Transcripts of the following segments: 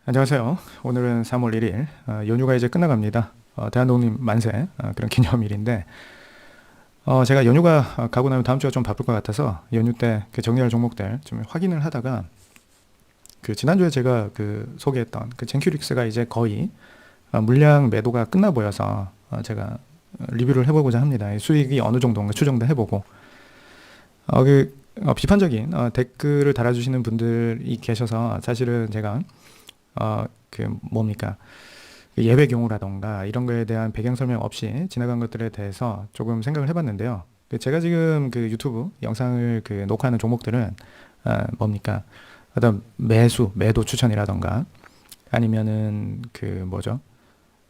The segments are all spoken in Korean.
안녕하세요. 오늘은 3월 1일, 연휴가 이제 끝나갑니다. 대한독립 만세, 그런 기념일인데, 제가 연휴가 가고 나면 다음 주가 좀 바쁠 것 같아서 연휴 때 그 정리할 종목들 좀 확인을 하다가 그 지난주에 제가 그 소개했던 그 젠큐릭스가 이제 거의 물량 매도가 끝나 보여서 제가 리뷰를 해보고자 합니다. 이 수익이 어느 정도인가 추정도 해보고, 비판적인 댓글을 달아주시는 분들이 계셔서 사실은 제가 그 뭡니까? 그 예외 경우라던가 이런 거에 대한 배경 설명 없이 지나간 것들에 대해서 조금 생각을 해봤는데요. 제가 지금 그 유튜브 영상을 그 녹화하는 종목들은 뭡니까? 어떤 매도 추천이라던가 아니면은 그 뭐죠?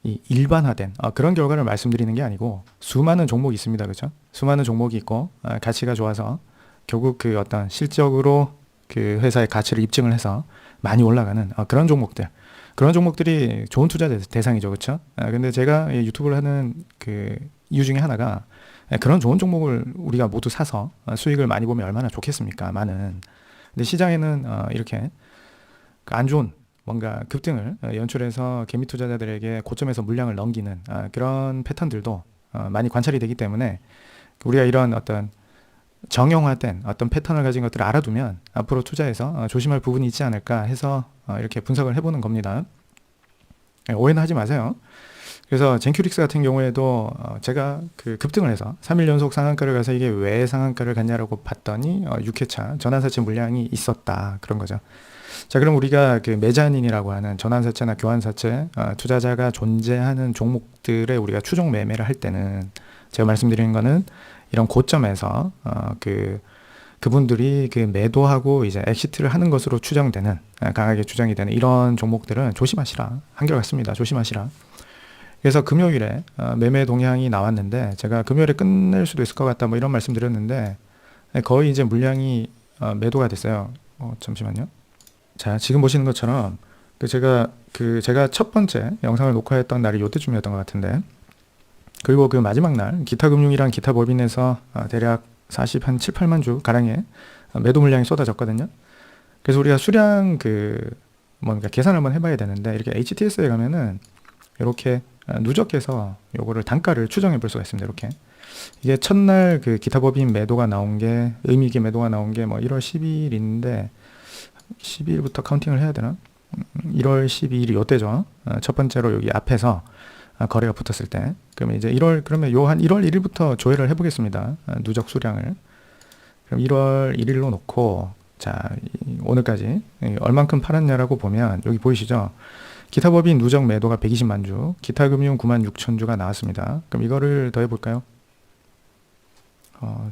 이 일반화된 그런 결과를 말씀드리는 게 아니고 수많은 종목이 있습니다. 그렇죠? 수많은 종목이 있고 가치가 좋아서 결국 그 어떤 실적으로 그 회사의 가치를 입증을 해서 많이 올라가는 그런 종목들. 그런 종목들이 좋은 투자 대상이죠. 그렇죠? 근데 제가 유튜브를 하는 그 이유 중에 하나가 그런 좋은 종목을 우리가 모두 사서 수익을 많이 보면 얼마나 좋겠습니까? 많은. 근데 시장에는 이렇게 안 좋은 뭔가 급등을 연출해서 개미 투자자들에게 고점에서 물량을 넘기는 그런 패턴들도 많이 관찰이 되기 때문에 우리가 이런 어떤 정형화된 어떤 패턴을 가진 것들을 알아두면 앞으로 투자에서 조심할 부분이 있지 않을까 해서 이렇게 분석을 해보는 겁니다. 오해는 하지 마세요. 그래서 젠큐릭스 같은 경우에도 제가 그 급등을 해서 3일 연속 상한가를 가서 이게 왜 상한가를 갔냐라고 봤더니 6회차 전환사채 물량이 있었다 그런 거죠. 자, 그럼 우리가 그 메자닌이라고 하는 전환사채나 교환사채 투자자가 존재하는 종목들의 우리가 추종 매매를 할 때는 제가 말씀드리는 거는 이런 고점에서 그분들이 그 매도하고 이제 엑시트를 하는 것으로 추정되는 강하게 추정이 되는 이런 종목들은 조심하시라. 한결같습니다. 조심하시라. 그래서 금요일에 매매 동향이 나왔는데 제가 금요일에 끝낼 수도 있을 것 같다 뭐 이런 말씀 드렸는데 거의 이제 물량이 매도가 됐어요. 잠시만요. 자, 지금 보시는 것처럼 제가 첫 번째 영상을 녹화했던 날이 요때쯤이었던 것 같은데 그리고 그 마지막 날 기타금융이랑 기타법인에서 대략 40한 7, 8만 주 가량의 매도 물량이 쏟아졌거든요. 그래서 우리가 수량 뭔가 계산을 한번 해봐야 되는데 이렇게 HTS에 가면은 이렇게 누적해서 요거를 단가를 추정해 볼 수가 있습니다. 이렇게 이게 첫날 그 기타법인 매도가 나온 게 의미 있게 매도가 나온 게 뭐 1월 10일인데 12일부터 카운팅을 해야 되나? 1월 12일이 요때죠. 첫 번째로 여기 앞에서 거래가 붙었을 때 그러면 이제 그러면 요 한 1월 1일부터 조회를 해보겠습니다. 누적 수량을 그럼 1월 1일로 놓고 자 오늘까지 얼만큼 팔았냐라고 보면 여기 보이시죠? 기타법인 누적 매도가 120만 주, 기타금융 9만 6천 주가 나왔습니다. 그럼 이거를 더해 볼까요?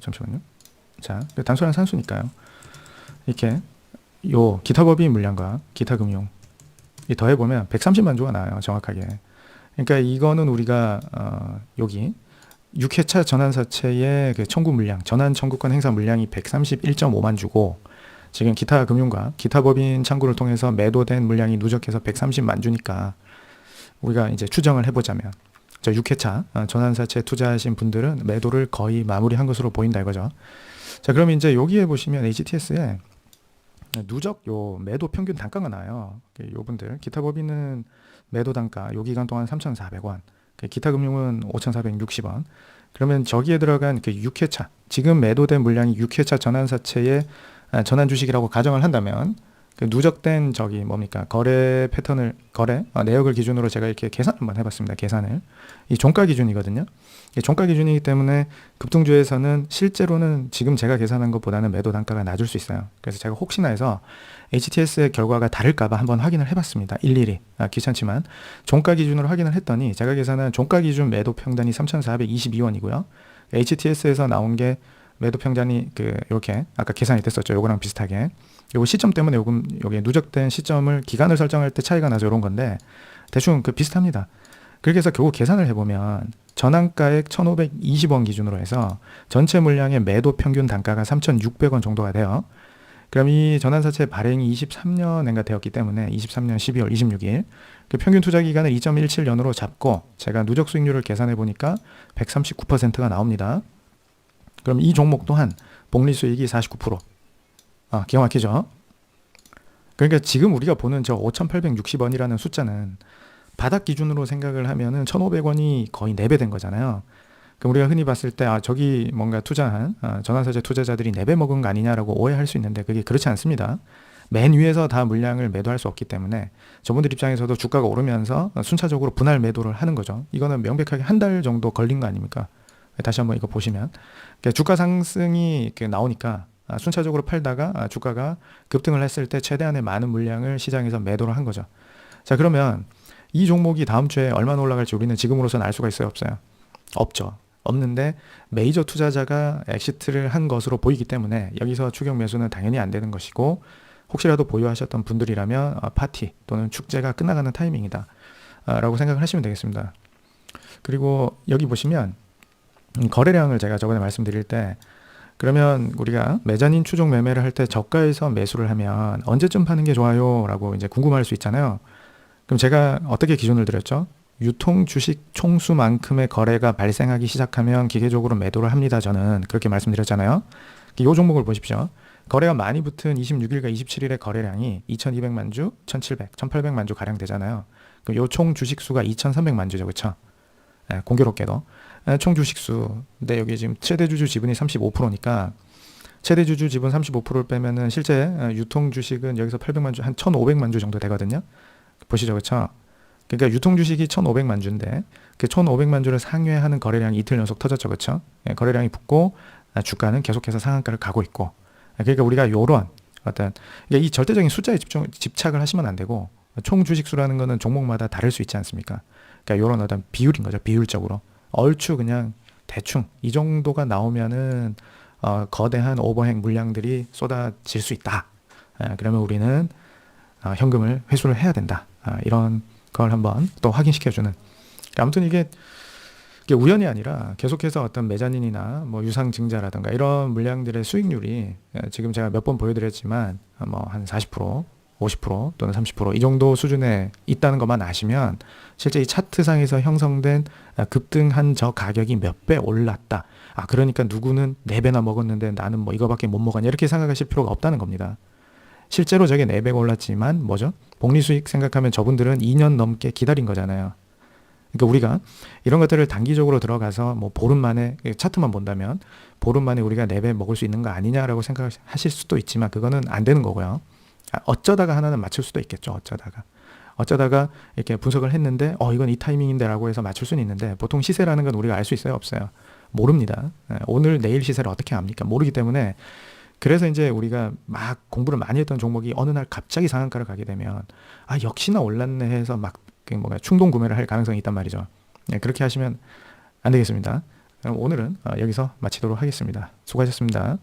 잠시만요. 자 단순한 산수니까요. 이렇게 요 기타법인 물량과 기타금융 이 더해 보면 130만 주가 나와요. 정확하게. 그러니까 이거는 우리가 여기 6회차 전환사채의 그 청구 물량, 전환 청구권 행사 물량이 131.5만 주고 지금 기타 금융과 기타 법인 창구를 통해서 매도된 물량이 누적해서 130만 주니까 우리가 이제 추정을 해보자면 저 6회차 전환사채 투자하신 분들은 매도를 거의 마무리한 것으로 보인다 이거죠. 자, 그럼 이제 여기에 보시면 HTS에 누적 요 매도 평균 단가가 나와요. 요분들 기타 법인은 매도 단가 요 기간 동안 3,400원, 기타 금융은 5,460원. 그러면 저기에 들어간 그 6회차 지금 매도된 물량이 6회차 전환사채의 전환 주식이라고 가정을 한다면 그 누적된 저기 뭡니까 거래 내역을 기준으로 제가 이렇게 계산 한번 해봤습니다. 계산을 이 종가 기준이거든요. 종가 기준이기 때문에 급등주에서는 실제로는 지금 제가 계산한 것보다는 매도 단가가 낮을 수 있어요. 그래서 제가 혹시나 해서 HTS의 결과가 다를까봐 한번 확인을 해봤습니다. 일일이 귀찮지만 종가 기준으로 확인을 했더니 제가 계산한 종가 기준 매도 평단이 3,422원이고요. HTS에서 나온 게 매도 평단이 이렇게 아까 계산이 됐었죠. 요거랑 비슷하게. 요거 시점 때문에 요게 누적된 시점을 기간을 설정할 때 차이가 나서 요런 건데 대충 비슷합니다. 그렇게 해서 결국 계산을 해보면 전환가액 1,520원 기준으로 해서 전체 물량의 매도 평균 단가가 3,600원 정도가 돼요. 그럼 이 전환사채 발행이 23년인가 되었기 때문에 23년 12월 26일 그 평균 투자 기간을 2.17년으로 잡고 제가 누적 수익률을 계산해 보니까 139%가 나옵니다. 그럼 이 종목 또한 복리 수익이 49%. 기가 막히죠? 그러니까 지금 우리가 보는 저 5,860원이라는 숫자는 바닥 기준으로 생각을 하면은 1,500원이 거의 4배 된 거잖아요. 그럼 우리가 흔히 봤을 때 저기 뭔가 투자한 전환사채 투자자들이 4배 먹은 거 아니냐라고 오해할 수 있는데 그게 그렇지 않습니다. 맨 위에서 다 물량을 매도할 수 없기 때문에 저분들 입장에서도 주가가 오르면서 순차적으로 분할 매도를 하는 거죠. 이거는 명백하게 한 달 정도 걸린 거 아닙니까? 다시 한번 이거 보시면 주가 상승이 이렇게 나오니까 순차적으로 팔다가 주가가 급등을 했을 때 최대한의 많은 물량을 시장에서 매도를 한 거죠. 자, 그러면 이 종목이 다음 주에 얼마나 올라갈지 우리는 지금으로서는 알 수가 있어요, 없어요? 없죠. 없는데 메이저 투자자가 엑시트를 한 것으로 보이기 때문에 여기서 추격 매수는 당연히 안 되는 것이고, 혹시라도 보유하셨던 분들이라면 파티 또는 축제가 끝나가는 타이밍이다 라고 생각을 하시면 되겠습니다. 그리고 여기 보시면 거래량을 제가 저번에 말씀드릴 때, 그러면 우리가 메자닌 추종 매매를 할 때 저가에서 매수를 하면 언제쯤 파는 게 좋아요? 라고 이제 궁금할 수 있잖아요. 그럼 제가 어떻게 기준을 드렸죠? 유통 주식 총수만큼의 거래가 발생하기 시작하면 기계적으로 매도를 합니다. 저는 그렇게 말씀드렸잖아요. 이 종목을 보십시오. 거래가 많이 붙은 26일과 27일의 거래량이 2200만 주, 1700, 1800만 주 가량 되잖아요. 그럼 요 총 주식 수가 2300만 주죠. 그렇죠? 공교롭게도 총 주식 수. 근데 여기 지금 최대 주주 지분이 35%니까 최대 주주 지분 35%를 빼면은 실제 유통 주식은 여기서 800만 주, 한 1500만 주 정도 되거든요. 보시죠. 그렇죠? 그러니까 유통 주식이 1500만 주인데 그 1500만 주를 상회하는 거래량이 이틀 연속 터졌죠. 그렇죠? 거래량이 붙고 주가는 계속해서 상한가를 가고 있고, 그러니까 우리가 요런 어떤, 그러니까 이 절대적인 숫자에 집착을 하시면 안 되고, 총 주식 수라는 거는 종목마다 다를 수 있지 않습니까? 그러니까 요런 어떤 비율인 거죠. 비율적으로 얼추 그냥 대충 이 정도가 나오면은 거대한 오버행 물량들이 쏟아질 수 있다. 그러면 우리는 현금을 회수를 해야 된다. 이런 걸 한번 또 확인시켜주는. 아무튼 이게 우연이 아니라 계속해서 어떤 메자닌이나 뭐 유상증자라든가 이런 물량들의 수익률이 지금 제가 몇 번 보여드렸지만 뭐 한 40%, 50% 또는 30% 이 정도 수준에 있다는 것만 아시면 실제 이 차트상에서 형성된 급등한 저 가격이 몇 배 올랐다. 그러니까 누구는 4배나 먹었는데 나는 뭐 이거밖에 못 먹었냐, 이렇게 생각하실 필요가 없다는 겁니다. 실제로 저게 4배가 올랐지만 뭐죠? 복리수익 생각하면 저분들은 2년 넘게 기다린 거잖아요. 그러니까 우리가 이런 것들을 단기적으로 들어가서 뭐 보름 만에 차트만 본다면 보름 만에 우리가 4배 먹을 수 있는 거 아니냐라고 생각하실 수도 있지만 그거는 안 되는 거고요. 어쩌다가 하나는 맞출 수도 있겠죠. 어쩌다가 이렇게 분석을 했는데 이건 이 타이밍인데 라고 해서 맞출 수는 있는데, 보통 시세라는 건 우리가 알 수 있어요? 없어요? 모릅니다. 오늘 내일 시세를 어떻게 압니까? 모르기 때문에, 그래서 이제 우리가 막 공부를 많이 했던 종목이 어느 날 갑자기 상한가를 가게 되면 역시나 올랐네 해서 막 뭔가 충동 구매를 할 가능성이 있단 말이죠. 그렇게 하시면 안 되겠습니다. 그럼 오늘은 여기서 마치도록 하겠습니다. 수고하셨습니다.